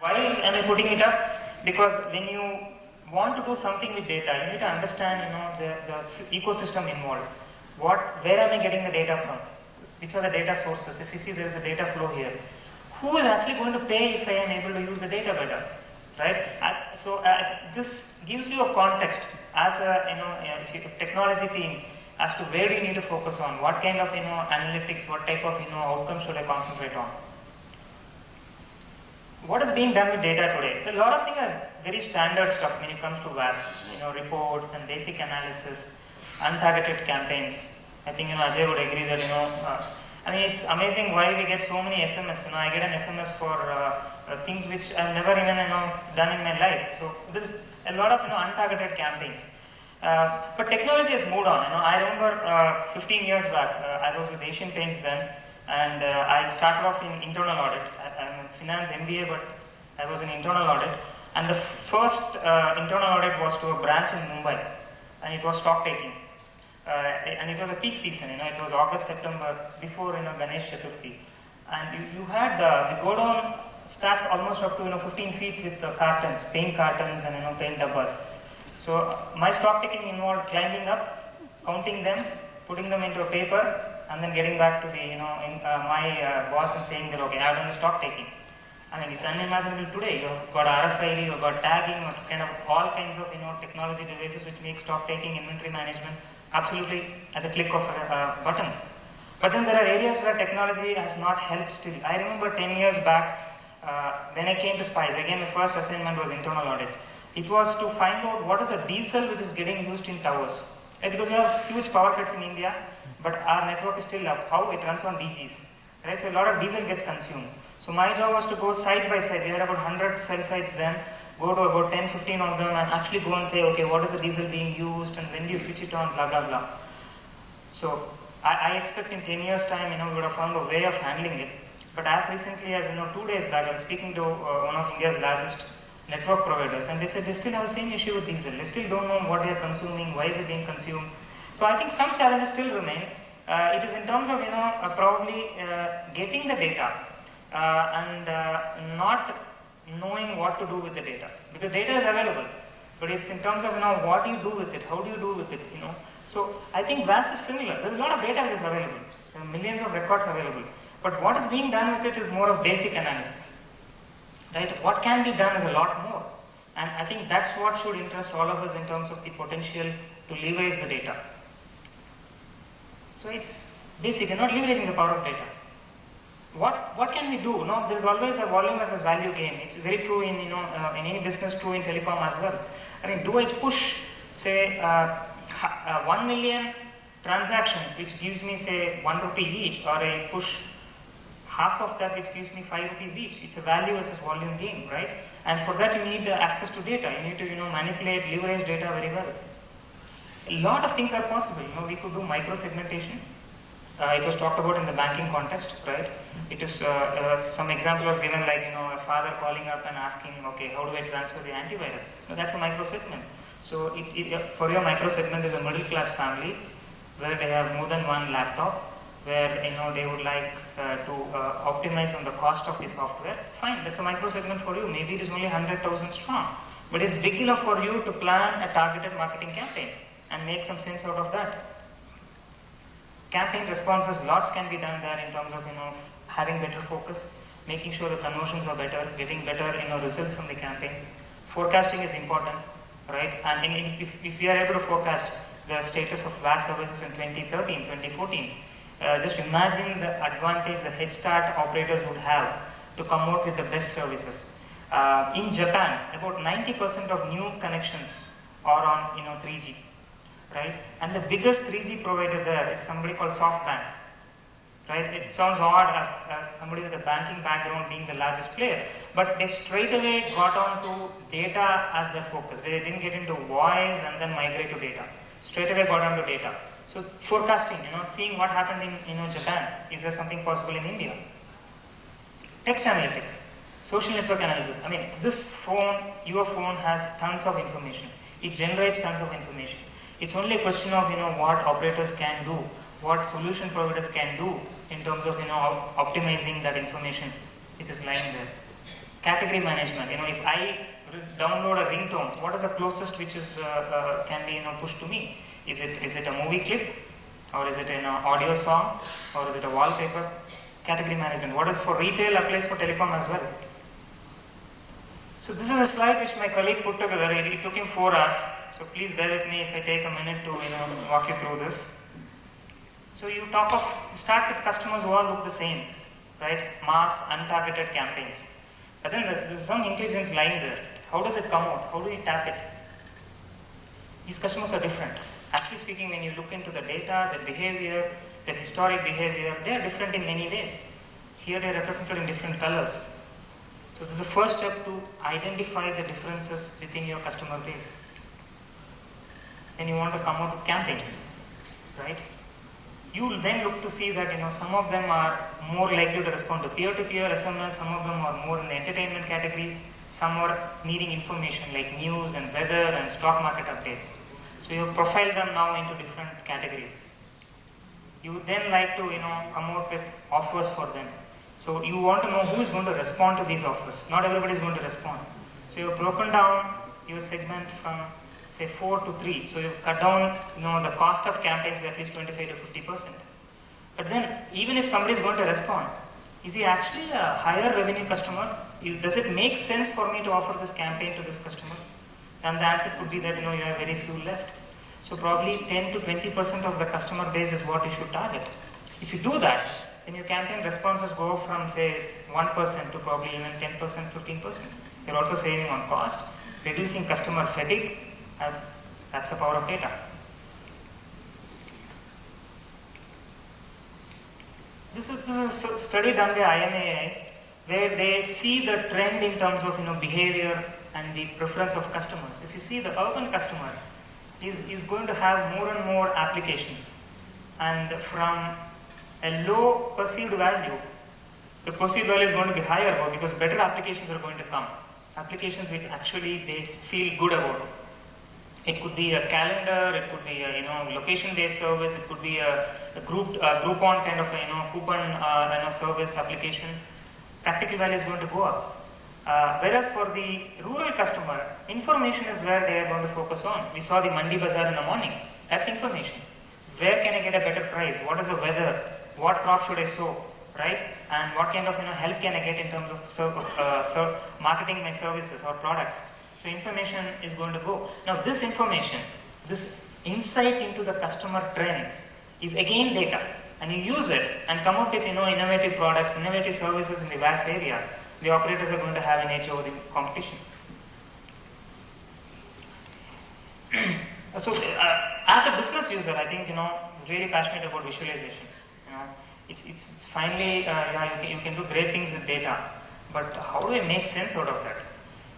Why am I putting it up? Because when you want to do something with data, you need to understand, the ecosystem involved. Where am I getting the data from? Which are the data sources? If you see there is a data flow here, who is actually going to pay if I am able to use the data better, right? This gives you a context as a if you technology team as to where do you need to focus on, what kind of analytics, what type of outcomes should I concentrate on. What is being done with data today? A lot of things are very standard stuff when it comes to VAS, reports and basic analysis, untargeted campaigns. I think Ajay would agree that it's amazing why we get so many SMS. I get an SMS for things which I've never even done in my life. So there's a lot of untargeted campaigns. But technology has moved on. I remember 15 years back, I was with Asian Paints then, and I started off in internal audit. I'm a finance MBA, but I was in internal audit. And the first internal audit was to a branch in Mumbai, and it was stock taking. And it was a peak season, it was August, September, before Ganesh Chaturthi. And you had the godown stacked almost up to 15 feet with cartons, paint cartons and paint dabbas. So my stock taking involved climbing up, counting them, putting them into a paper, and then getting back to the my boss and saying that okay, I've done the stock taking. It's unimaginable today. You've got RFID, you've got tagging, kind of all kinds of technology devices which make stock taking, inventory management absolutely at the click of a button. But then there are areas where technology has not helped still. I remember 10 years back when I came to SPICE, again my first assignment was internal audit. It was to find out what is the diesel which is getting used in towers. Right? Because we have huge power cuts in India, but our network is still up. How? It runs on DGs. Right? So a lot of diesel gets consumed. So my job was to go side by side. We had about 100 cell sites then. Go to about 10, 15 of them and actually go and say, okay, what is the diesel being used and when do you switch it on, blah, blah, blah. So I expect in 10 years time, we would have found a way of handling it. But as recently as, 2 days back, I was speaking to one of India's largest network providers, and they said they still have the same issue with diesel. They still don't know what they are consuming, why is it being consumed. So I think some challenges still remain. It is in terms of, probably getting the data and not knowing what to do with the data, because data is available, but it's in terms of what do you do with it, how do you do with it, So I think VAS is similar. There's a lot of data which is available, there are millions of records available, but what is being done with it is more of basic analysis, right? What can be done is a lot more, and I think that's what should interest all of us in terms of the potential to leverage the data. So it's basic, you're not leveraging the power of data. What can we do? There's always a volume versus value game. It's very true in in any business, true in telecom as well. Do I push say 1 million transactions, which gives me say 1 rupee each, or I push half of that, which gives me 5 rupees each? It's a value versus volume game, right? And for that you need access to data. You need to manipulate, leverage data very well. A lot of things are possible. We could do micro segmentation. It was talked about in the banking context, right? It was some example was given like a father calling up and asking, okay, how do I transfer the antivirus? That's a micro segment. So for your micro segment is a middle class family where they have more than one laptop, where they would like to optimize on the cost of the software. Fine, that's a micro segment for you. Maybe it is only 100,000 strong, but it's big enough for you to plan a targeted marketing campaign and make some sense out of that. Campaign responses, lots can be done there in terms of having better focus, making sure the conversions are better, getting better results from the campaigns. Forecasting is important, right? And if we are able to forecast the status of VAS services in 2013, 2014, just imagine the advantage, the head start operators would have to come out with the best services. In Japan, about 90% of new connections are on 3G. Right? And the biggest 3G provider there is somebody called SoftBank. Right? It sounds odd, somebody with a banking background being the largest player, but they straight away got on to data as their focus. They didn't get into voice and then migrate to data. Straight away got on to data. So forecasting, seeing what happened in Japan, is there something possible in India? Text analytics, social network analysis. This phone, your phone has tons of information. It generates tons of information. It's only a question of what operators can do, what solution providers can do in terms of optimizing that information which is lying there. Category management. If I download a ringtone, what is the closest which is can be pushed to me? Is it a movie clip, or is it an audio song, or is it a wallpaper? Category management. What is for retail applies for telecom as well. So this is a slide which my colleague put together. It took him 4 hours. So please bear with me if I take a minute to walk you through this. So you start with customers who all look the same, right? Mass untargeted campaigns. But then there's some intelligence lying there. How does it come out? How do you tap it? These customers are different. Actually speaking, when you look into the data, their behavior, their historic behavior, they are different in many ways. Here they are represented in different colors. So this is the first step to identify the differences within your customer base. Then you want to come out with campaigns, right? You will then look to see that some of them are more likely to respond to peer-to-peer SMS, some of them are more in the entertainment category, some are needing information like news and weather and stock market updates. So you profile them now into different categories. You would then like to come out with offers for them. So you want to know who is going to respond to these offers. Not everybody is going to respond. So you have broken down your segment from say 4 to 3. So you cut down the cost of campaigns by at least 25 to 50%. But then even if somebody is going to respond, is he actually a higher revenue customer? Does it make sense for me to offer this campaign to this customer? And the answer could be that you have very few left. So probably 10 to 20% of the customer base is what you should target. If you do that, then your campaign responses go from say 1% to probably even 10%, 15%. You're also saving on cost, reducing customer fatigue, and that's the power of data. This is a study done by IMAI where they see the trend in terms of behavior and the preference of customers. If you see, the urban customer is going to have more and more applications, and from a low perceived value, the perceived value is going to be higher because better applications are going to come. Applications which actually they feel good about. It could be a calendar, it could be a location-based service, it could be a Groupon kind of a coupon service application. Practical value is going to go up. Whereas for the rural customer, information is where they are going to focus on. We saw the Mandi Bazaar in the morning. That's information. Where can I get a better price? What is the weather? What crop should I sow? Right? And what kind of help can I get in terms of marketing my services or products? So information is going to go. Now this information, this insight into the customer trend is again data, and you use it and come up with innovative products, innovative services in the vast area. The operators are going to have an edge over the competition. So as a business user, I think really passionate about visualization. It's finally you can do great things with data, but how do I make sense out of that?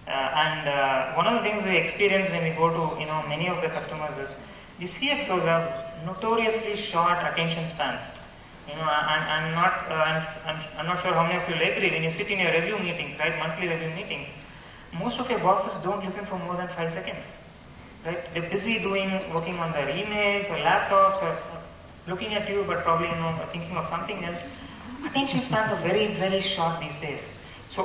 And one of the things we experience when we go to many of the customers is the CXOs have notoriously short attention spans. I'm not sure how many of you will agree. When you sit in your review meetings, right, monthly review meetings, most of your bosses don't listen for more than 5 seconds, right? They're busy working on their emails or laptops or looking at you, but probably thinking of something else. Attention spans are very, very short these days. So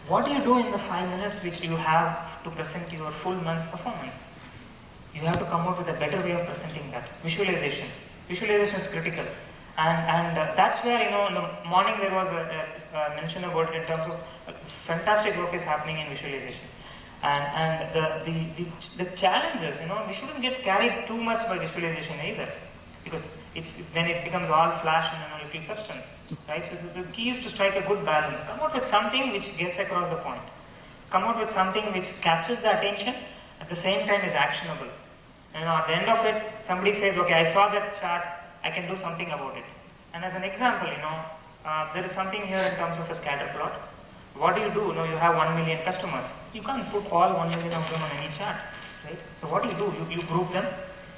what do you do in the 5 minutes which you have to present your full month's performance? You have to come up with a better way of presenting that. Visualization. Visualization is critical. And that's where, in the morning there was a mention about it in terms of fantastic work is happening in visualization. And the challenges, we shouldn't get carried too much by visualization either, because then it becomes all flash and a little substance, right? So the key is to strike a good balance. Come out with something which gets across the point. Come out with something which captures the attention, at the same time is actionable. At the end of it, somebody says, okay, I saw that chart, I can do something about it. And as an example, there is something here in terms of a scatter plot. What do? You have 1 million customers. You can't put all 1 million of them on any chart, right? So what do? You group them,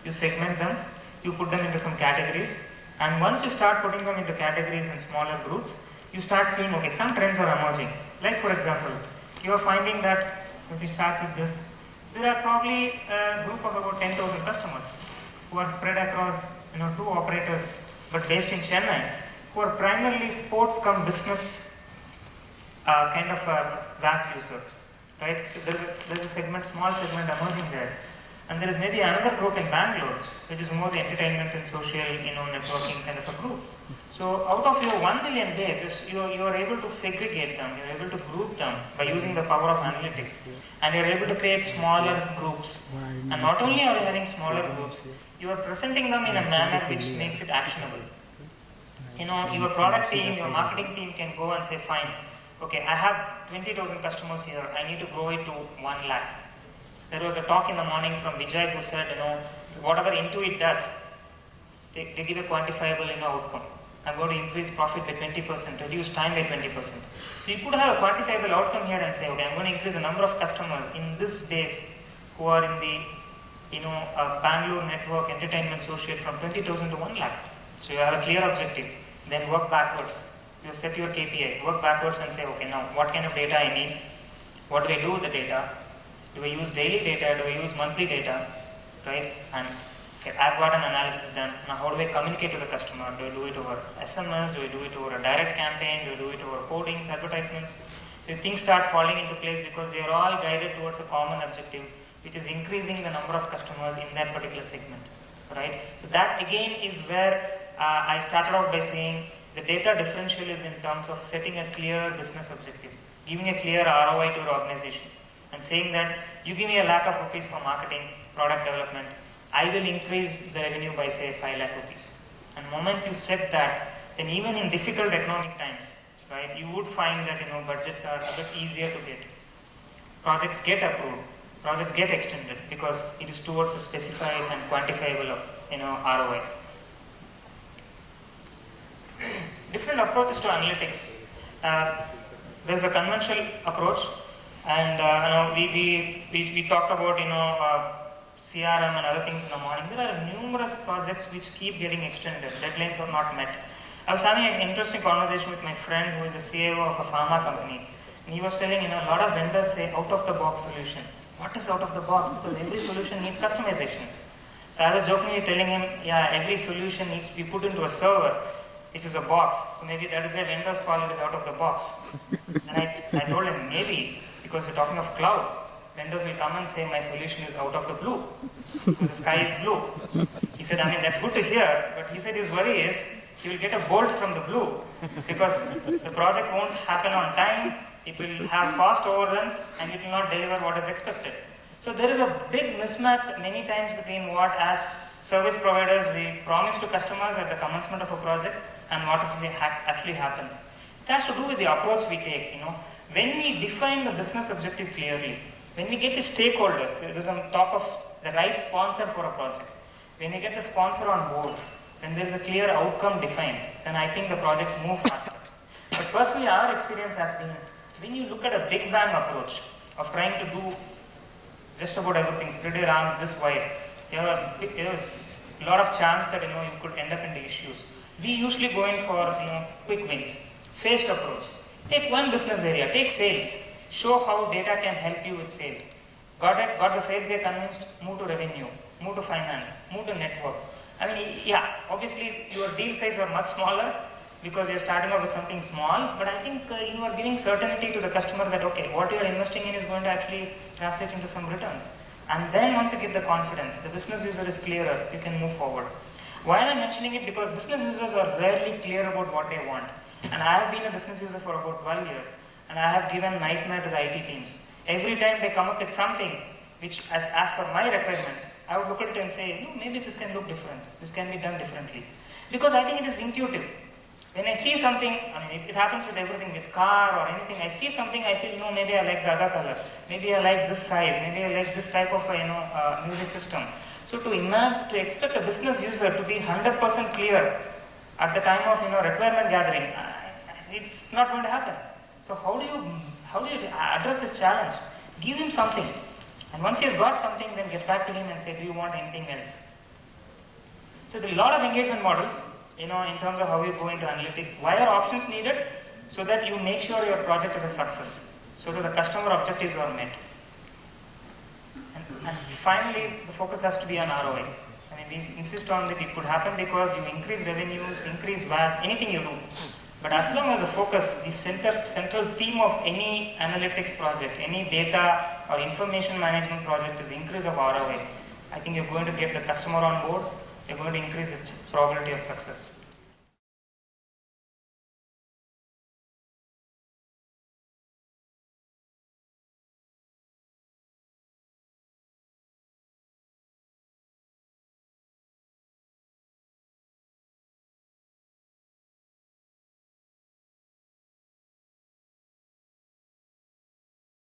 you segment them, you put them into some categories. And once you start putting them into categories and smaller groups, you start seeing, okay, some trends are emerging. Like for example, you are finding that, if we start with this, there are probably a group of about 10,000 customers who are spread across 2 operators but based in Chennai, who are primarily sports cum business kind of a VAS user, right? So there's a segment, small segment emerging there. And there is maybe another group in Bangalore, which is more the entertainment and social, networking kind of a group. So out of your 1 million base, you are able to segregate them, you're able to group them by using the power of analytics. And you're able to create smaller groups. And not only are you having smaller groups, you are presenting them in a manner which makes it actionable. Your product team, your marketing team can go and say, fine, okay, I have 20,000 customers here, I need to grow it to 1 lakh. There was a talk in the morning from Vijay who said, whatever Intuit does, they give a quantifiable outcome. I'm going to increase profit by 20%, reduce time by 20%. So you could have a quantifiable outcome here and say, okay, I'm going to increase the number of customers in this base who are in the, Bangalore network, entertainment, social from 20,000 to 1 lakh. So you have a clear objective. Then work backwards. You set your KPI, work backwards and say, okay, now what kind of data I need? What do I do with the data? Do I use daily data? Do I use monthly data? Right? And okay, I've got an analysis done. Now how do I communicate to the customer? Do I do it over SMS? Do I do it over a direct campaign? Do I do it over codings, advertisements? So things start falling into place because they are all guided towards a common objective, which is increasing the number of customers in that particular segment. Right? So that again is where I started off by saying the data differential is in terms of setting a clear business objective, giving a clear ROI to your organization. And saying that you give me 1 lakh of rupees for marketing, product development, I will increase the revenue by say 5 lakh rupees. And the moment you set that, then even in difficult economic times, right, you would find that budgets are a bit easier to get. Projects get approved, projects get extended because it is towards a specified and quantifiable ROI. Different approaches to analytics. There's a conventional approach. And we talked about CRM and other things in the morning. There are numerous projects which keep getting extended. Deadlines are not met. I was having an interesting conversation with my friend who is a CIO of a pharma company, and he was telling a lot of vendors say out of the box solution. What is out of the box? Because every solution needs customization. So I was jokingly telling him, yeah, every solution needs to be put into a server, which is a box. So maybe that is why vendors call it as out of the box. And I told him maybe. Because we're talking of cloud, vendors will come and say my solution is out of the blue, because the sky is blue. He said, that's good to hear, but he said his worry is he will get a bolt from the blue, because the project won't happen on time, it will have cost overruns, and it will not deliver what is expected. So there is a big mismatch many times between what as service providers we promise to customers at the commencement of a project and what actually happens. It has to do with the approach we take, When we define the business objective clearly, when we get the stakeholders, there is some talk of the right sponsor for a project. When we get the sponsor on board, when there is a clear outcome defined, then I think the projects move faster. But personally, our experience has been, when you look at a big bang approach of trying to do just about everything, spread your arms this wide, there was a lot of chance that you could end up in the issues. We usually go in for quick wins, phased approach. Take one business area, take sales. Show how data can help you with sales. Got it? Got the sales guy convinced? Move to revenue, move to finance, move to network. Obviously your deal size are much smaller because you're starting off with something small, but I think you are giving certainty to the customer that, okay, what you are investing in is going to actually translate into some returns. And then once you get the confidence, the business user is clearer, you can move forward. Why am I mentioning it? Because business users are rarely clear about what they want. And I have been a business user for about 12 years, and I have given nightmare to the IT teams. Every time they come up with something which, as per my requirement, I would look at it and say, no, maybe this can look different. This can be done differently. Because I think it is intuitive. When I see something, it happens with everything, with car or anything. I see something, I feel, maybe I like the other color. Maybe I like this size. Maybe I like this type of, music system. So to expect a business user to be 100% clear at the time of requirement gathering, it's not going to happen. So how do you address this challenge? Give him something, and once he has got something, then get back to him and say, do you want anything else? So there are a lot of engagement models, in terms of how you go into analytics. Why are options needed? So that you make sure your project is a success, so that the customer objectives are met. And finally, the focus has to be on ROI. We insist on that it could happen because you increase revenues, increase VAS, anything you do. But as long as the focus, the central theme of any analytics project, any data or information management project is increase of ROI, I think you're going to get the customer on board, you're going to increase its probability of success.